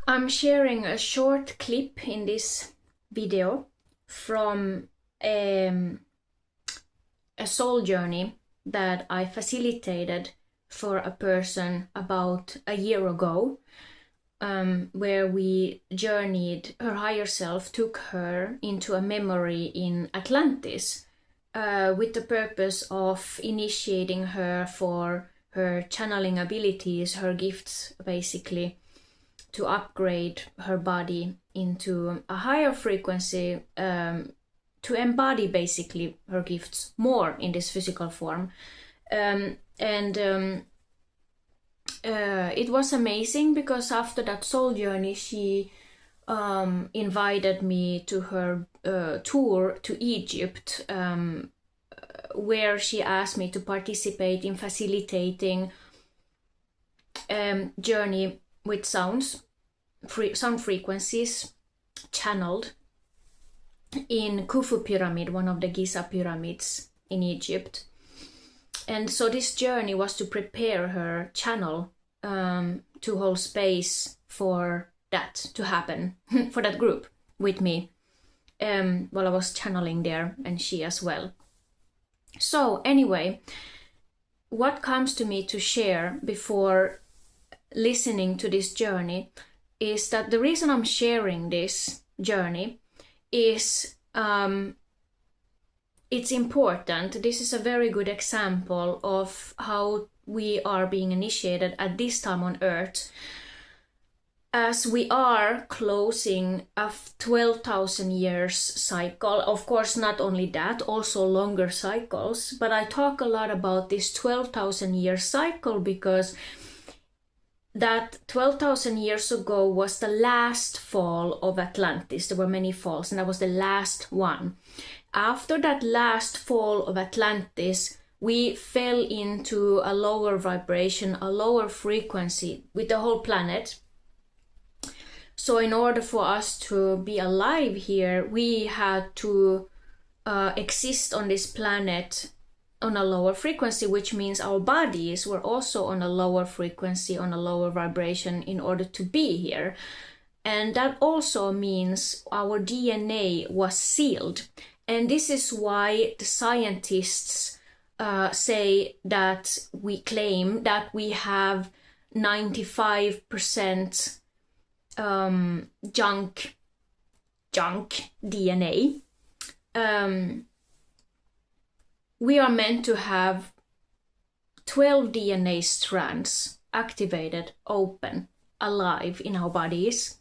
I'm sharing a short clip in this video from a soul journey that I facilitated for a person about a year ago, where we journeyed, her higher self took her into a memory in Atlantis with the purpose of initiating her for her channeling abilities, her gifts basically, to upgrade her body into a higher frequency, to embody basically her gifts more in this physical form. It was amazing because after that soul journey, she invited me to her tour to Egypt, where she asked me to participate in facilitating journey with sound frequencies channeled in Khufu pyramid, one of the Giza pyramids in Egypt. And so this journey was to prepare her channel, to hold space for that to happen, for that group with me, while I was channeling there, and she as well. So anyway, what comes to me to share before listening to this journey is that the reason I'm sharing this journey is it's important. This is a very good example of how we are being initiated at this time on Earth, as we are closing a 12,000 years cycle. Of course, not only that, also longer cycles, but I talk a lot about this 12,000 year cycle because that 12,000 years ago was the last fall of Atlantis. There were many falls, and that was the last one. After that last fall of Atlantis, we fell into a lower vibration, a lower frequency with the whole planet. So in order for us to be alive here, we had to exist on this planet on a lower frequency, which means our bodies were also on a lower frequency, on a lower vibration in order to be here. And that also means our DNA was sealed. And this is why the scientists say that we claim that we have 95% junk DNA. We are meant to have 12 DNA strands activated, open, alive in our bodies.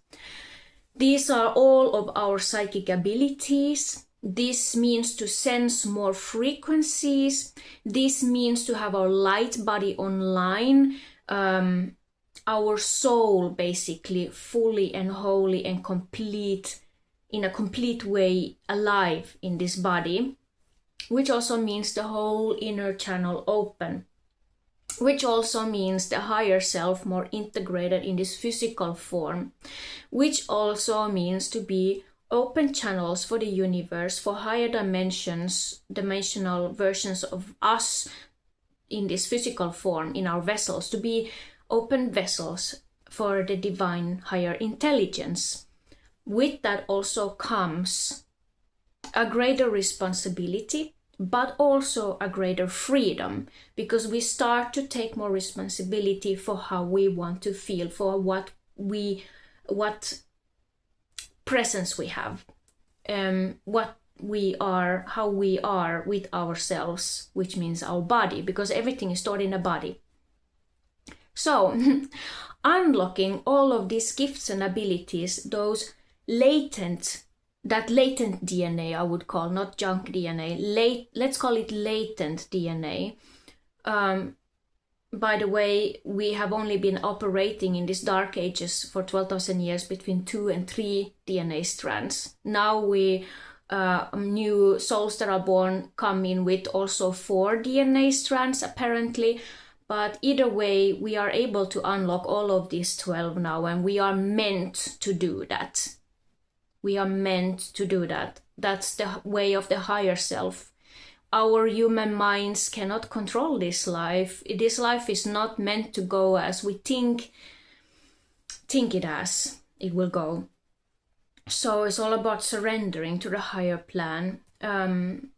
These are all of our psychic abilities. This means to sense more frequencies. This means to have our light body online, our soul basically fully and wholly and complete, in a complete way, alive in this body, which also means the whole inner channel open, which also means the higher self more integrated in this physical form, which also means to be open channels for the universe, for higher dimensional versions of us in this physical form, in our vessels, to be open vessels for the divine higher intelligence. With that also comes a greater responsibility, but also a greater freedom, because we start to take more responsibility for how we want to feel, for what presence we have, what we are, how we are with ourselves, which means our body, because everything is stored in the body. So unlocking all of these gifts and abilities, those latent DNA, I would call, not junk DNA, let's call it latent DNA. By the way, we have only been operating in these dark ages for 12,000 years between 2 and 3 DNA strands. Now new souls that are born come in with also 4 DNA strands apparently. But either way, we are able to unlock all of these 12 now, and we are meant to do that. We are meant to do that. That's the way of the higher self. Our human minds cannot control this life. This life is not meant to go as we think it as. it will go. So it's all about surrendering to the higher plan. And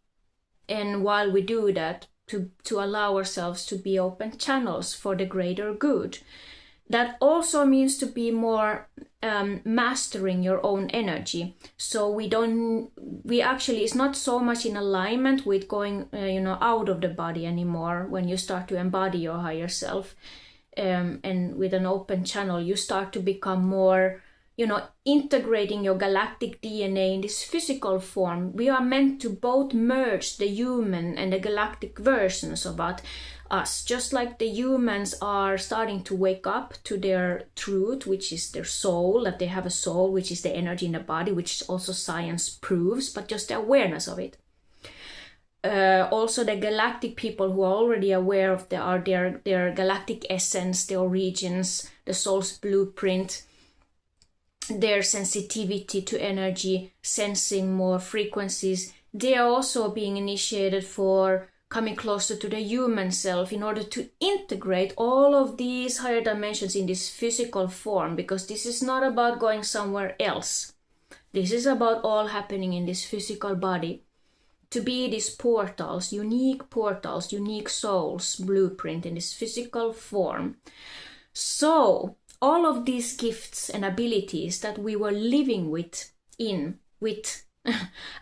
while we do that, to allow ourselves to be open channels for the greater good. That also means to be more mastering your own energy. So we actually, it's not so much in alignment with going, out of the body anymore. When you start to embody your higher self, and with an open channel, you start to become more, integrating your galactic DNA in this physical form. We are meant to both merge the human and the galactic versions of us, just like the humans are starting to wake up to their truth, which is their soul, that they have a soul, which is the energy in the body, which also science proves, but just the awareness of it. Also the galactic people who are already aware of their galactic essence, their origins, the soul's blueprint, their sensitivity to energy, sensing more frequencies, they are also being initiated for coming closer to the human self in order to integrate all of these higher dimensions in this physical form, because this is not about going somewhere else. This is about all happening in this physical body. To be these portals, unique souls, blueprint in this physical form. So all of these gifts and abilities that we were living with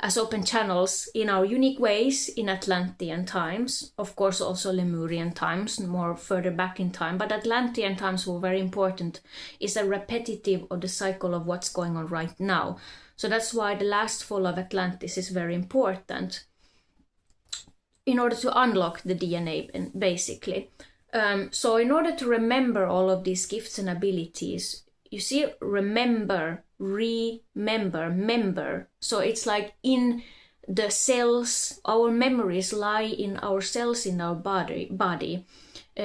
as open channels in our unique ways in Atlantean times, of course also Lemurian times, more further back in time, but Atlantean times were very important, is a repetitive of the cycle of what's going on right now. So that's why the last fall of Atlantis is very important in order to unlock the DNA, basically. So in order to remember all of these gifts and abilities, you see, remember, member. So it's like in the cells, our memories lie in our cells in our body.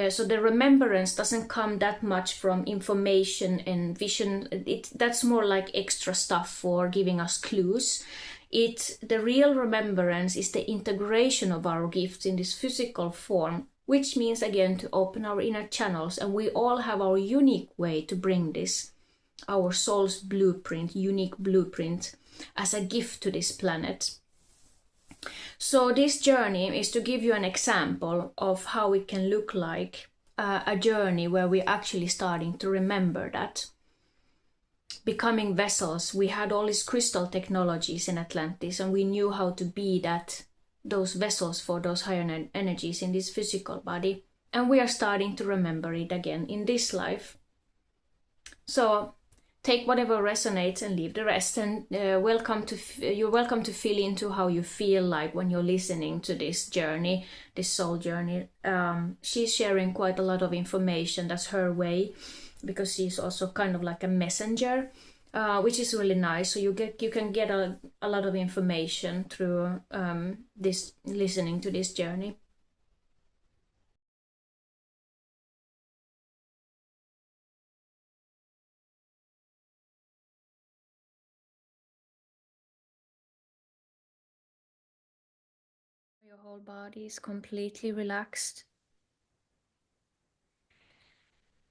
So the remembrance doesn't come that much from information and vision. That's more like extra stuff for giving us clues. The real remembrance is the integration of our gifts in this physical form, which means again to open our inner channels, and we all have our unique way to bring this, our soul's blueprint, unique blueprint, as a gift to this planet. So this journey is to give you an example of how it can look like, a journey where we're actually starting to remember that. Becoming vessels, we had all these crystal technologies in Atlantis, and we knew how to be those vessels for those higher energies in this physical body. And we are starting to remember it again in this life. So take whatever resonates and leave the rest. And you're welcome to feel into how you feel like when you're listening to this journey, this soul journey. She's sharing quite a lot of information. That's her way, because she's also kind of like a messenger, which is really nice. So you can get a lot of information through this, listening to this journey. Your whole body is completely relaxed,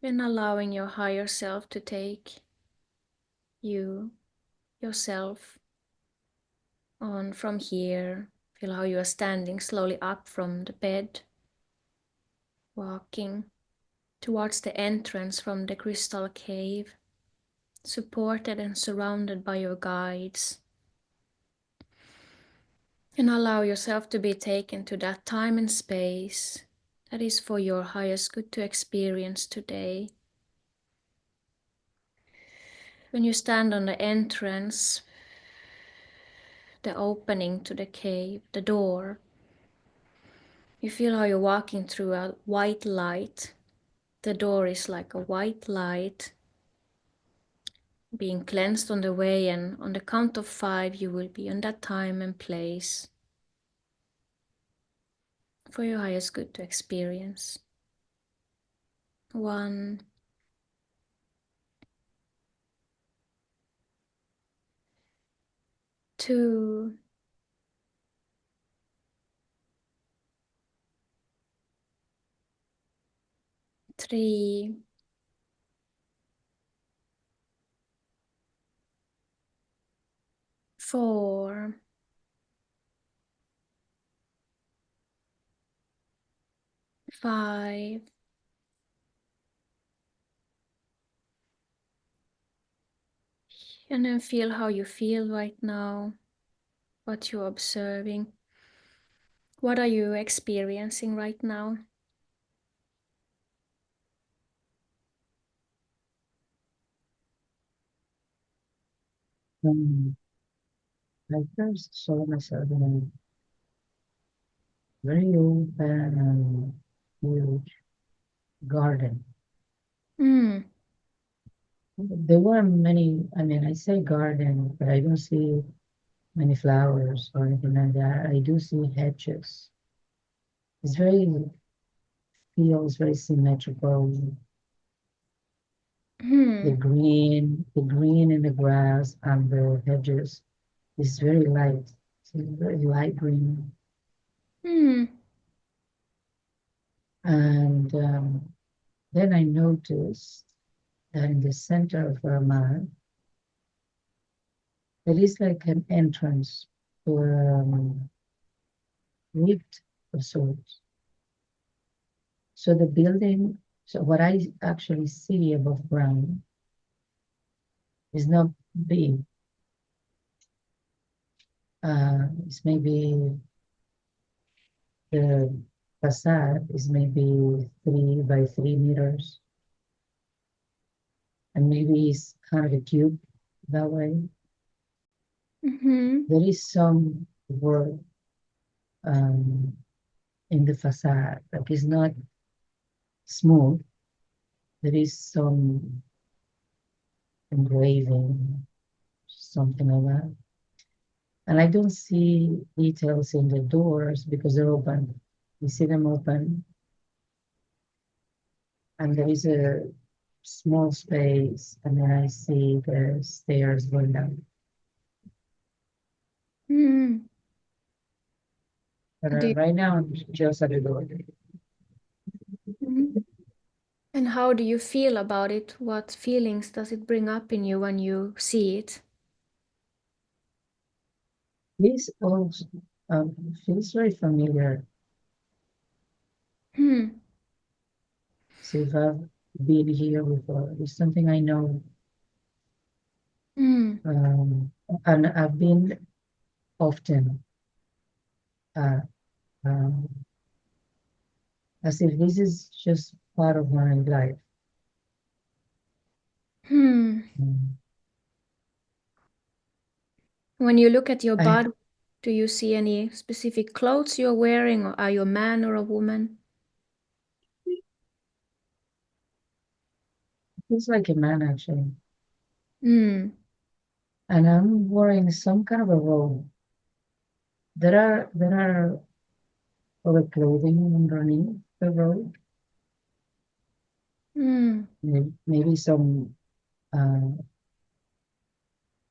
and allowing your higher self to take yourself on from here. Feel how you are standing slowly up from the bed, walking towards the entrance from the crystal cave, supported and surrounded by your guides. And allow yourself to be taken to that time and space that is for your highest good to experience today. When you stand on the entrance, the opening to the cave, the door, you feel how you're walking through a white light. The door is like a white light being cleansed on the way, and on the count of 5 you will be on that time and place for your highest good to experience. 1, 2, 3, 4, 5. And then feel how you feel right now, what you're observing. What are you experiencing right now? I first saw myself in a very open and huge garden. Mm, There were many, I mean, I say garden, but I don't see many flowers or anything like that. I do see hedges. It's very, feels very symmetrical. mm, The green in the grass and the hedges is very light. It's very light green. mm, And then I noticed that in the center of our map, there is like an entrance to a rift of sorts. So the building, so what I actually see above ground is not big. It's maybe the facade is maybe 3 by 3 meters, and maybe it's kind of a cube that way. mm-hmm, There is some work um, in the facade, like it's not smooth. There is some engraving, something like that. And I don't see details in the doors because they're open. You see them open, and there is a small space, and then I see the stairs going down. mm. But Do you, right now, I'm just at the door. Mhm. And how do you feel about it? What feelings does it bring up in you when you see it? This also feels very familiar. Hmm. So if I've been here before, it's something I know. Hmm. Um, and I've been often uh, um, as if this is just part of my life. Hmm. Mm. When you look at your I body, do you see any specific clothes you're wearing, or are you a man or a woman? feels like a man actually, Hmm. and I'm wearing some kind of a robe. There are other clothing underneath the robe, Hmm. maybe some uh,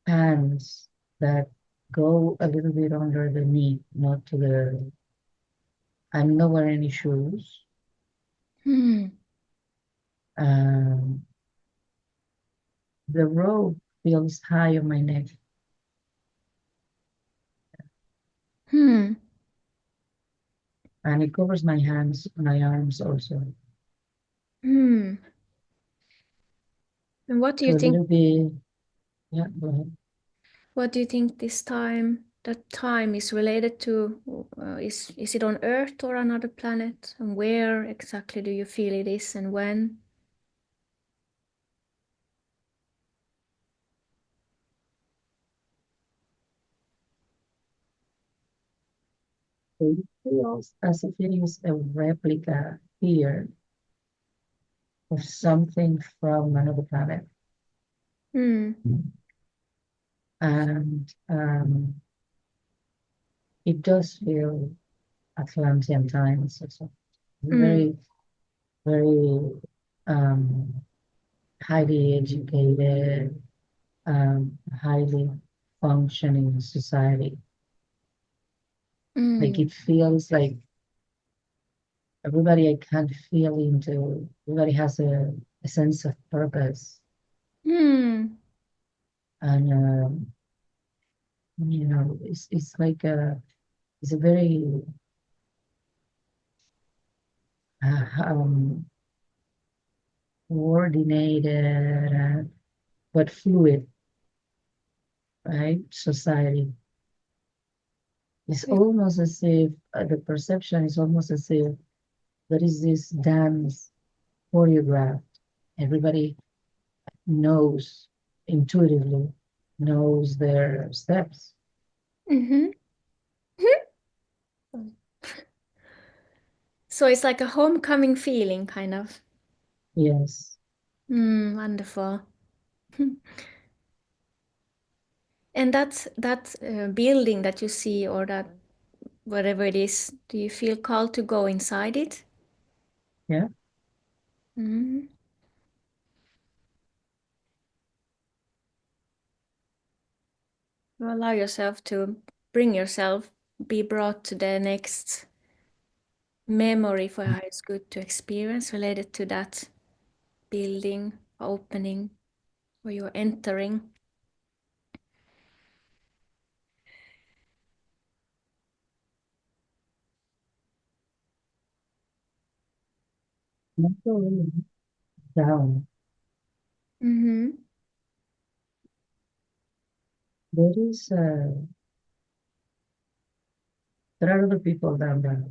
pants that go a little bit under the knee, not to the. I'm not wearing any shoes. Hmm. Um, the robe feels high on my neck, Hmm. and it covers my hands, my arms also. Hmm. And what do So you a think? little bit, yeah, go ahead. What do you think this time? That time is related to? Is it on Earth or another planet? And where exactly do you feel it is, and when? So it feels as if it is a replica here of something from another planet. Hmm. And it does feel Atlantean times. So Hmm. very, very um, highly educated, highly functioning society. Like Hmm. it feels like everybody I can feel into, everybody has a sense of purpose. Hmm. And you know, it's like it's a very um, coordinated but fluid, right? Society. It's almost as if the perception is almost as if there is this dance choreographed. Everybody knows intuitively, knows their steps. Mm-hmm. So it's like a homecoming feeling, kind of. Yes. Wonderful. And that building that you see, or that whatever it is, do you feel called to go inside it? Yeah. Mm. You allow yourself to bring yourself, be brought to the next memory for how it's good to experience related to that building, opening, where you're entering. Not really down. Mm-hmm. There is there are other people down there.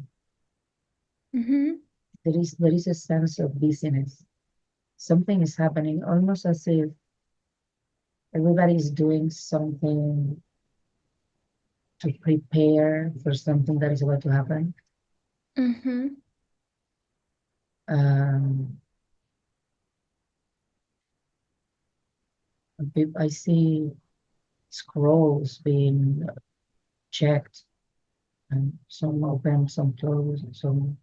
Mm-hmm. There is a sense of busyness. Something is happening, almost as if everybody is doing something to prepare for something that is about to happen. Mm-hmm. Um, I see scrolls being checked, and some open, some closed, some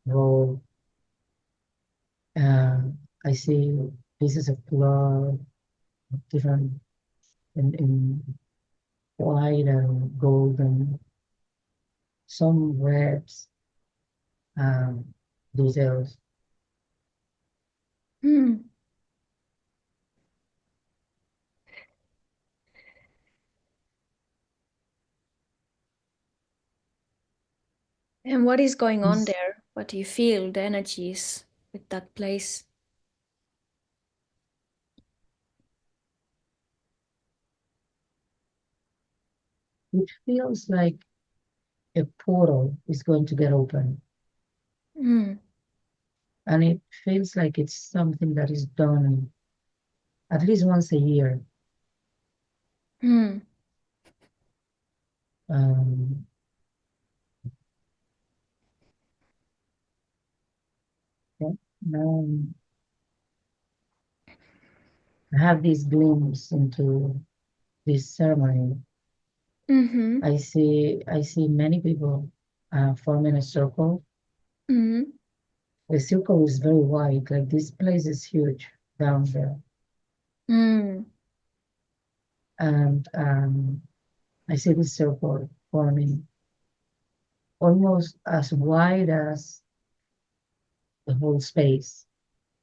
roll. Uh, I see pieces of cloth, different in white and golden, some reds, um, details. Mm. And what is going on This there? What do you feel the energies with that place? it feels like a portal is going to get open, Mm. and it feels like it's something that is done at least once a year. Mm. Um, yeah, um, I have these glimpses into this ceremony. Mm-hmm. I see many people forming a circle. Mm-hmm. The circle is very wide, like this place is huge down there. Mm. And I see this circle forming almost as wide as the whole space.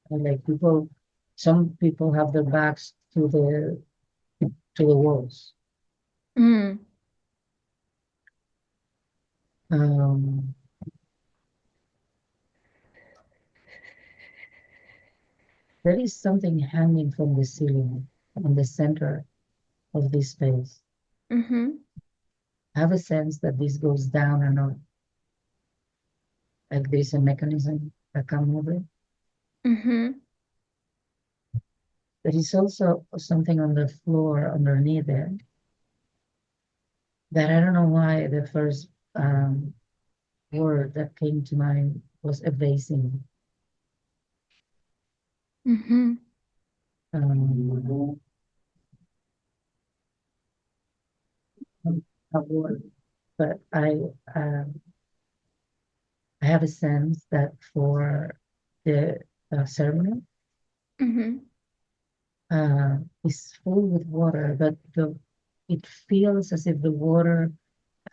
And like people, some people have their backs to the walls. Mm. Um, there is something hanging from the ceiling in the center of this space. Mm-hmm. I have a sense that this goes down and up, like there's a mechanism that can move it. Mm-hmm. There is also something on the floor underneath it that I don't know why the first word that came to mind was evasing. Mm-hmm. Um, a word, but um, I have a sense that for the ceremony Mm-hmm. is full with water, but it feels as if the water,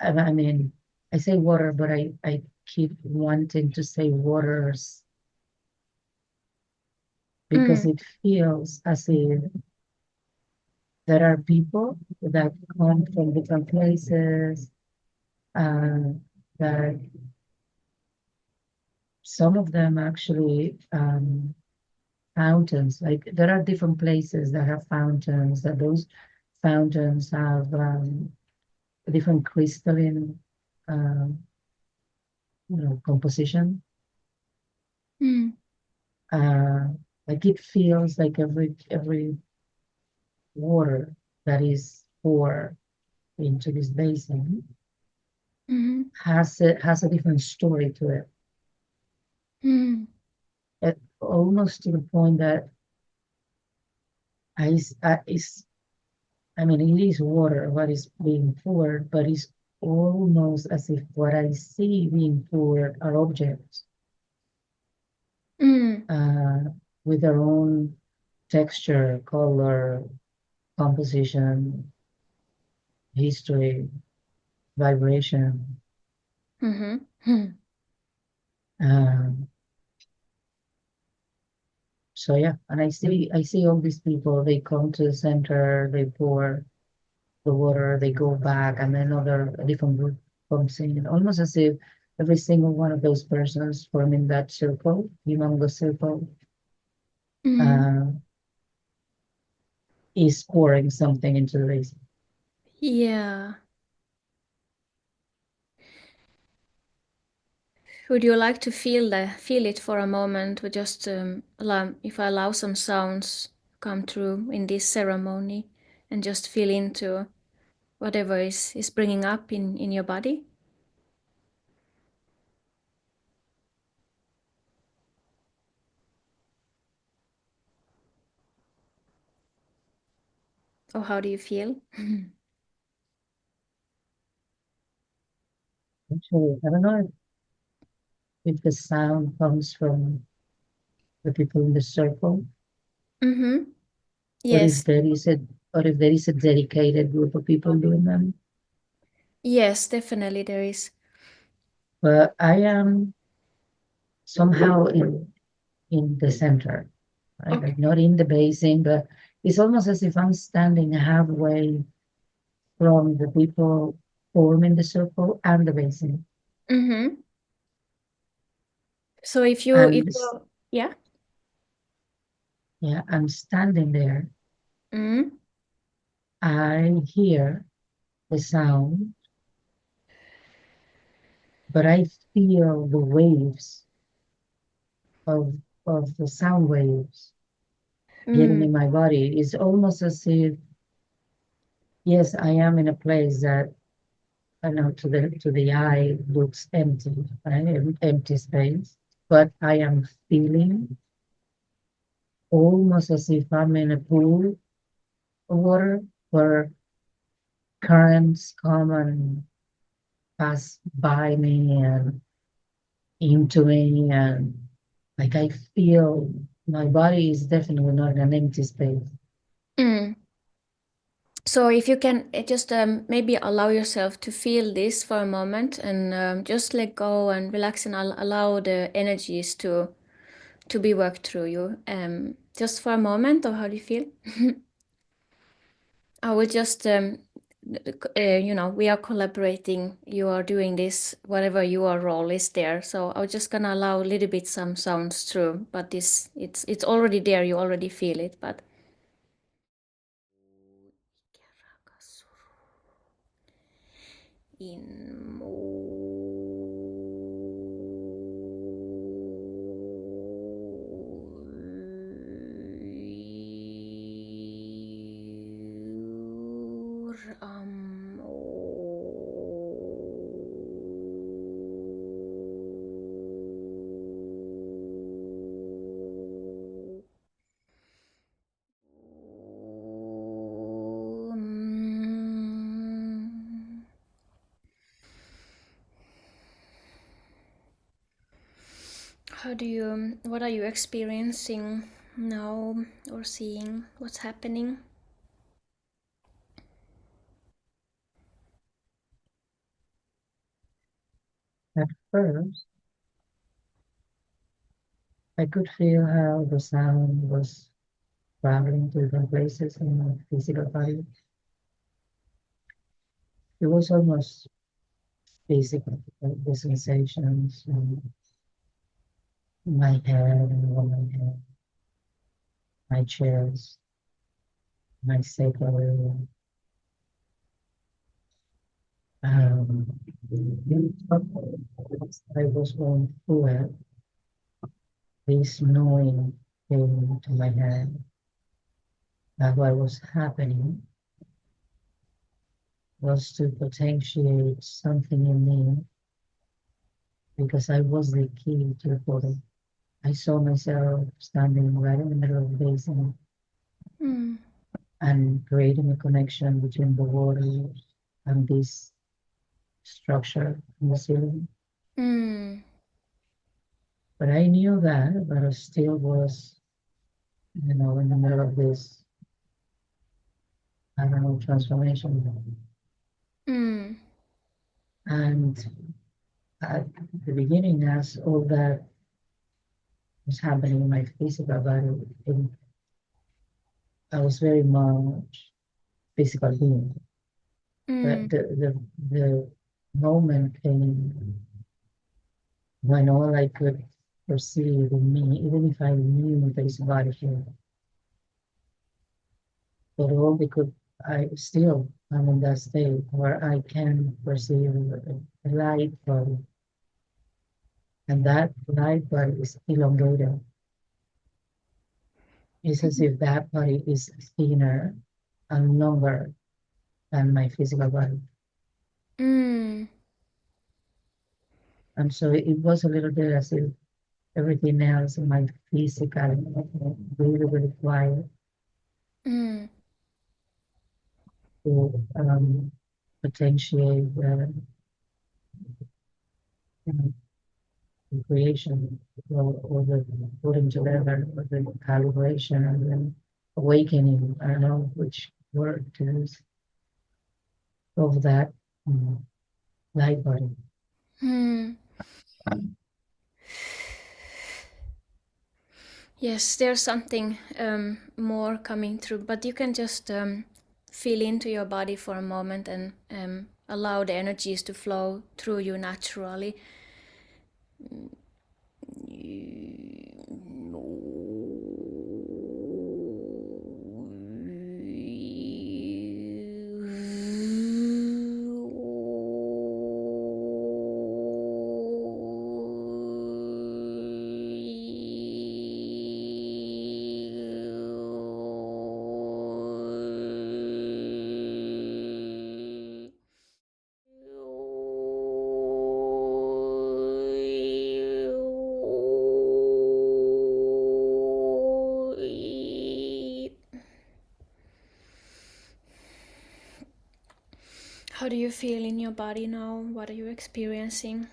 I mean, I say water, but I keep wanting to say waters because Mm. it feels as if there are people that come from different places, uh, that some of them actually fountains. Like there are different places that have fountains. That those fountains have different crystalline, um, composition. Mm. Uh, like it feels like every water that is poured into this basin Mm-hmm. has a different story to it. Mm. Almost to the point that I mean, it is water what is being poured, but it's almost as if what I see being poured are objects, Mm. uh, with their own texture, color, composition, history, vibration. Mm-hmm. Mm. Um, so yeah, and I see all these people. They come to the center, they pour the water, they go back, and then another a different group comes in, almost as if every single one of those persons forming that circle, humongous circle, Mm. uh, is pouring something into the basin. Yeah. Would you like to feel it for a moment? We just allow if I allow some sounds come through in this ceremony, and just feel into whatever is bringing up in your body. Or how do you feel? Actually, I don't know if the sound comes from the people in the circle, Mm-hmm. or if Yes. there is a or if there is a dedicated group of people doing them. Yes, definitely there is. But I am somehow in the center, right? Okay. Like not in the basin, but it's almost as if I'm standing halfway from the people forming the circle and the basin. Mm-hmm. So if And you yeah. yeah, I'm standing there. Mm-hmm. I hear the sound, but I feel the waves of the sound waves getting Mm. in my body. It's almost as if, yes, I am in a place that I know to the eye looks empty, right? Empty space, but I am feeling almost as if I'm in a pool of water where currents come and pass by me and into me, and like I feel my body is definitely not an empty space. Mm. So if you can just maybe allow yourself to feel this for a moment, and just let go and relax, and allow the energies to be worked through you. Just for a moment, or how do you feel? I will just we are collaborating. You are doing this, whatever your role is there. So I was just gonna allow a little bit some sounds through, but this it's already there. You already feel it, but. In what are you experiencing now or seeing? What's happening? At first, I could feel how the sound was traveling to different places in my physical body. It was almost physical, like the sensations in my head and over my head, my chest, my sacral area. Um, I was going through it, this knowing came to my head that what was happening was to potentiate something in me because I was the key to the portal. I saw myself standing right in the middle of the basin Mm. and creating a connection between the waters and this structure in the ceiling. Mm. But I knew that, but I still was, in the middle of this, I don't know, transformation. Mm. And at the beginning, as all that was happening in my physical body, I was very much physical being. But Mm. the moment came when all I could perceive in me, even if I knew there is a body here, but all because I still am in that state where I can perceive a light body, and that light body is elongated. It's as if that body is thinner and longer than my physical body. Mm. And so it was a little bit as if everything else in my physical really, really quiet Mm. to potentiate you the creation or the putting together or the calibration and then awakening, I don't know which word to use, of that light body. Mm. Yes, there's something more coming through, but you can just feel into your body for a moment and allow the energies to flow through you naturally. How do you feel in your body now? What are you experiencing?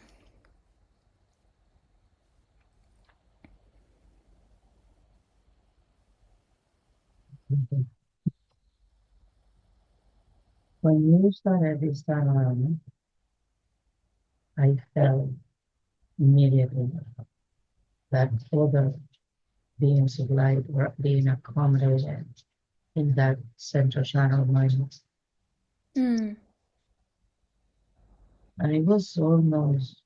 When you started this time around, I felt immediately that other beings of light were being accommodated in that central channel of mind. Mm. And it was almost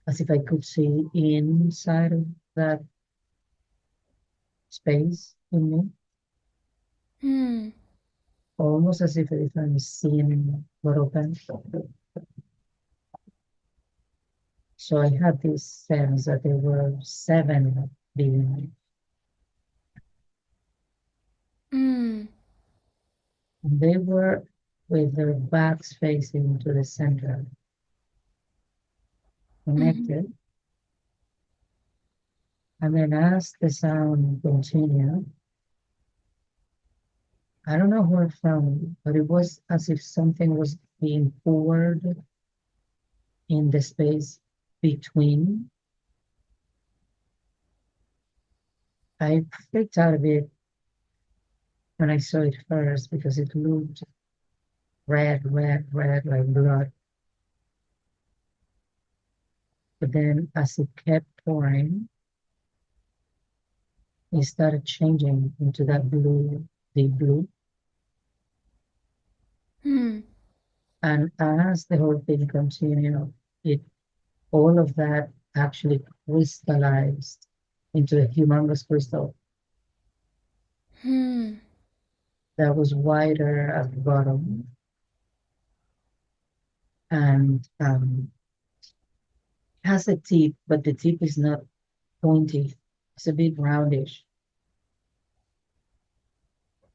as if I could see inside of that space in me, Mm. almost as if I'm seeing what open. So I had this sense that there were seven beings. Mm. And they were with their backs facing to the center, Mm. connected. And then as the sound continued, I don't know where from, but it was as if something was being poured in the space between. I freaked out a bit when I saw it first because it looked red, red, red like blood. But then as it kept pouring, it started changing into that blue, deep blue. Hmm. And as the whole thing continued, it all of that actually crystallized into a humongous crystal Hmm. that was wider at the bottom and has a tip, but the tip is not pointy. It's a bit roundish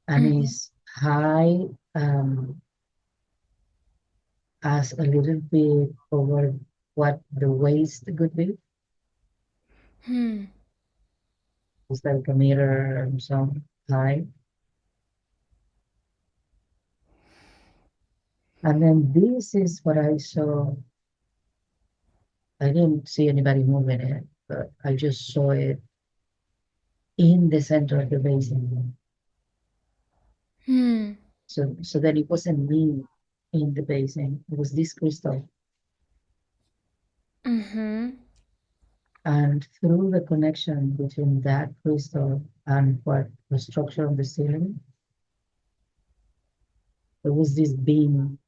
and Mm-hmm. is high um, as a little bit over what the waist could be. Hmm. It's like a meter and some high. And then this is what I saw. I didn't see anybody moving it, but I just saw it in the center of the basin. Hmm. So that it wasn't me in the basin. It was this crystal. Mm-hmm. And through the connection between that crystal and what the structure of the ceiling, there was this beam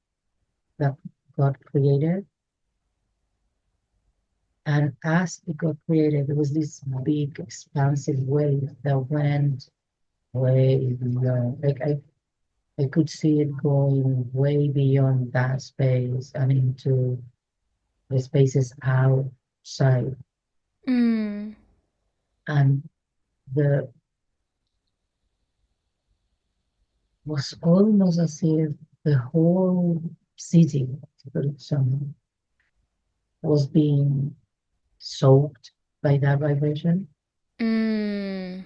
that got created. And as it got created, there was this big expansive wave that went way beyond. I could see it going way beyond that space and into the spaces outside. Mm. And the was almost as if the whole city, to put it somehow, was being soaked by that vibration. Mm.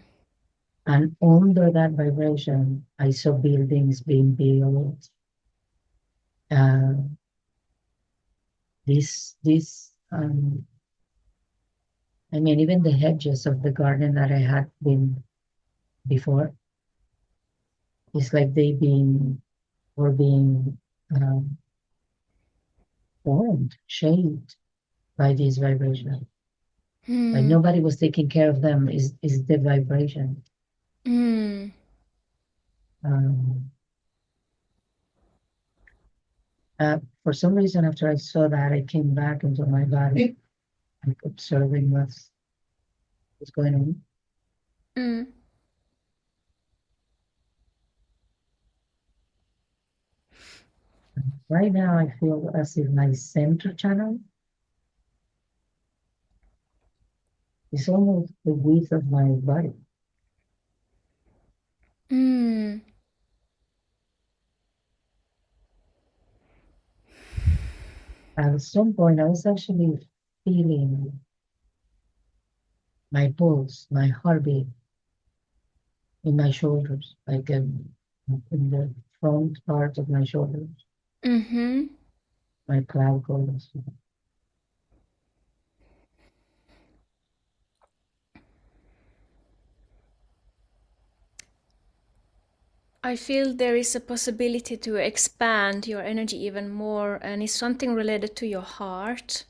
And under that vibration, I saw buildings being built. Uh, I mean, even the hedges of the garden that I had been before, it's like were being um, formed, shaped by this vibration. Like Hmm. nobody was taking care of them. Is the vibration. Mm. Um, for some reason, after I saw that, I came back into my body, like observing what's going on. Mm. Right now, I feel as if my center channel is almost the width of my body. Mm. At some point, I was actually feeling my pulse, my heartbeat in my shoulders, like in the front part of my shoulders, Mm-hmm. my clavicles. I feel there is a possibility to expand your energy even more, and it's something related to your heart.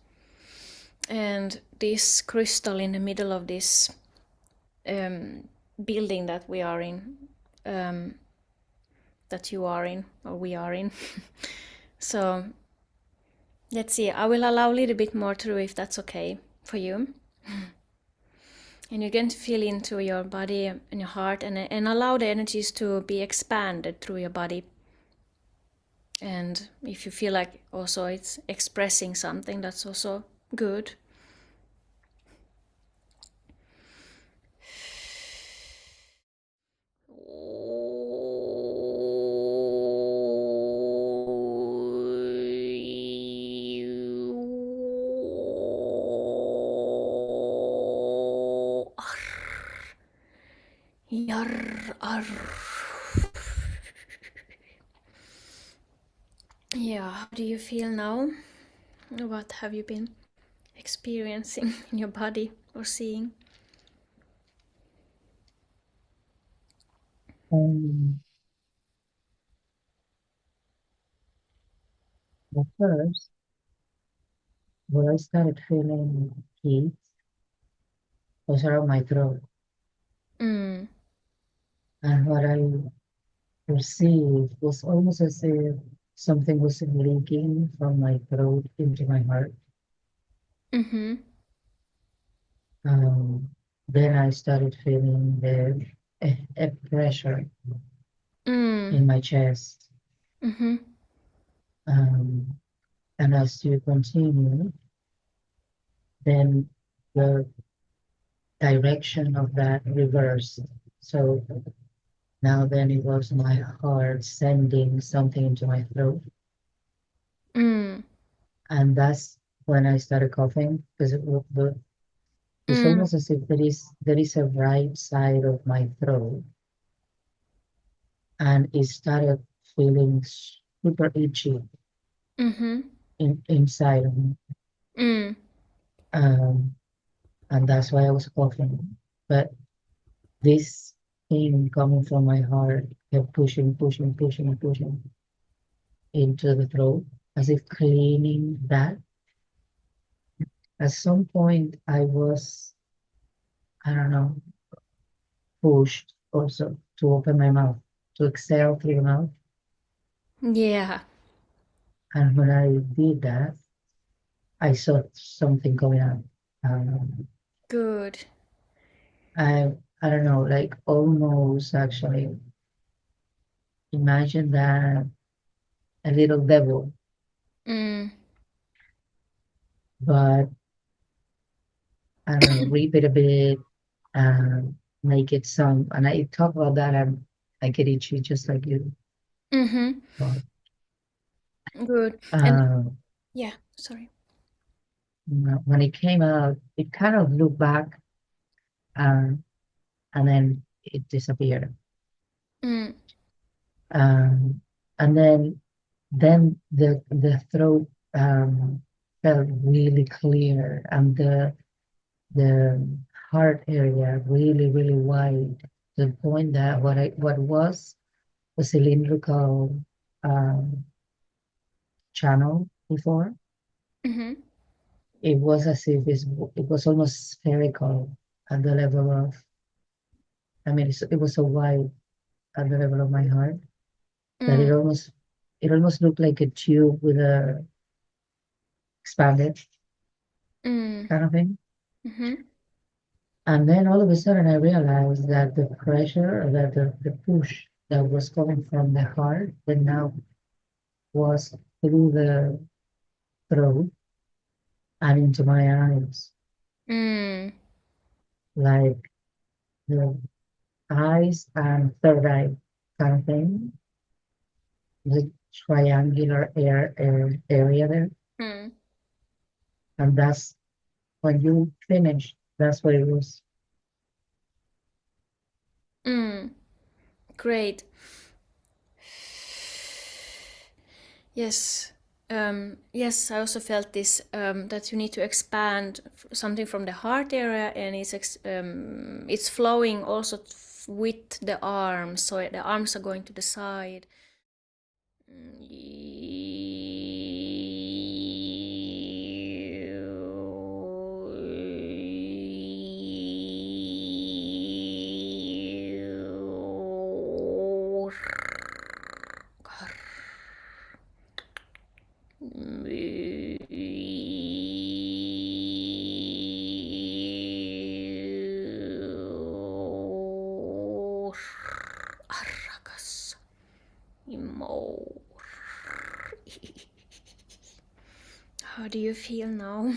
And this crystal in the middle of this um, building that we are in, um, that you are in, or we are in. So let's see, I will allow a little bit more through if that's okay for you. And you're going to feel into your body and your heart and allow the energies to be expanded through your body. And if you feel like also it's expressing something, that's also good. Yar, ar. Yeah, how do you feel now? What have you been experiencing in your body or seeing? And at first, when I started feeling heat was around my throat. Mm. And what I perceived was almost as if something was leaking from my throat into my heart. Mm-hmm. Um, then I started feeling a pressure Mm. in my chest. Mm-hmm. Um, and as you continue, then the direction of that reversed. So now then it was my heart sending something into my throat. Mm. And that's when I started coughing because it's Mm. almost as if there is a right side of my throat and it started feeling super itchy Mm-hmm. inside of me. Mm. Um, and that's why I was coughing. But this pain coming from my heart kept pushing, pushing, pushing, and pushing into the throat, as if cleaning that. At some point, I was, I don't know, pushed also to open my mouth, to exhale through the mouth. Yeah. And when I did that, I saw something coming out. Um, Good. I don't know, like almost actually imagine that a little devil, Mm. but I don't know, reap it a bit, make it some. And I talk about that, I get itchy just like you. Mm-hmm. But, Good. And uh, yeah, sorry. when it came out, it kind of looked back, um, and then it disappeared. Mm. Um, and then the throat felt really clear, and the heart area really really wide, to the point that what was a cylindrical um, channel before, Mm-hmm. it was as if it was almost spherical at the level of, I mean, it was so wide at the level of my heart that Mm. it almost looked like a tube with a expanded Mm. kind of thing. Mm-hmm. And then all of a sudden I realized that the pressure, or that the push that was coming from the heart, that now was through the throat and into my eyes, Mm. like the eyes and third eye kind of thing, the triangular area there. Mm. And that's when you finish, that's what it was. Mm. Great. Yes. Yes, I also felt this that you need to expand something from the heart area, and it's flowing also with the arms, so the arms are going to the side. Arrakas. More. How do you feel now?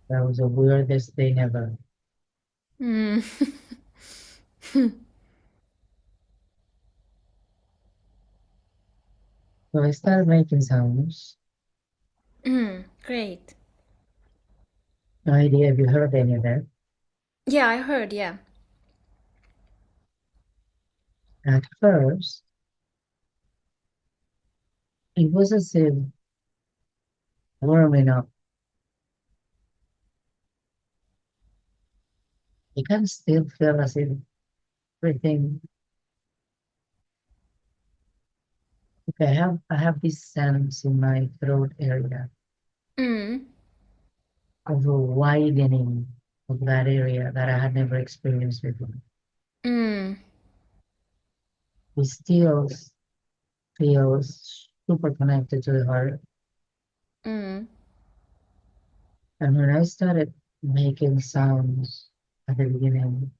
That was the weirdest thing ever. Mm. So I started making sounds. Great. No idea if you heard any of that. Yeah, I heard, yeah. At first, it was as if warming up. I can still feel as if everything. Okay, I have this sense in my throat area Mm. of a widening of that area that I had never experienced before. Mm. It still feels super connected to the heart. Mm. And when I started making sounds at the beginning,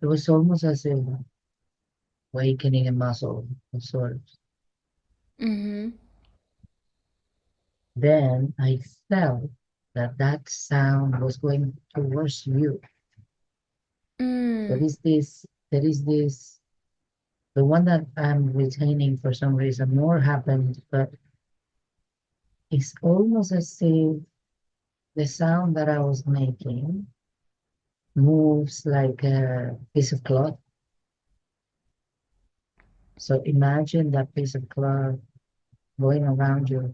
it was almost as if awakening a muscle of sorts. Mm-hmm. Then I felt that that sound was going towards you. There Mm. is this, there is this, the one that I'm retaining for some reason more happened, but it's almost as if the sound that I was making moves like a piece of cloth. So imagine that piece of cloth going around you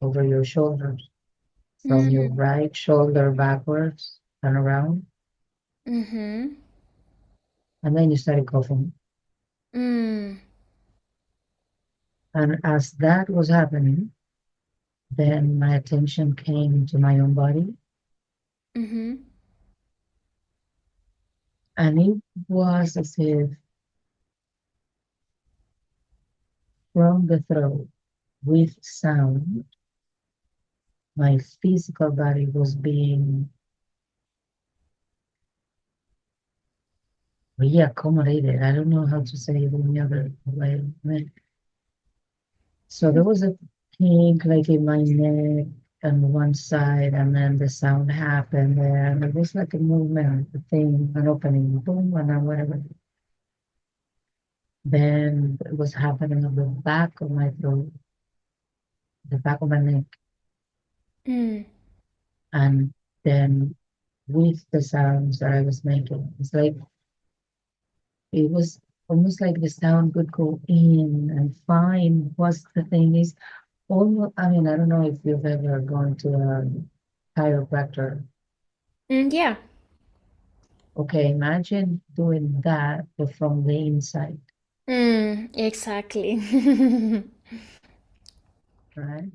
over your shoulders, from your Mm. right shoulder backwards and around. Mm-hmm. And then you started coughing. Mm. And as that was happening, then my attention came to my own body. Mm-hmm. And it was as if from the throat, with sound, my physical body was being reaccommodated. I don't know how to say it any other way. So there was a pink like in my neck on one side, and then the sound happened there, and it was like a movement, a thing, an opening, boom, and then whatever. Then it was happening on the back of my throat, the back of my neck, Mm. and then with the sounds that I was making, it's like it was almost like the sound would go in and fine. What's the thing is almost, I mean, I don't know if you've ever gone to a chiropractor. Mm. Yeah. Okay, imagine doing that, but from the inside, Mm. Exactly. right?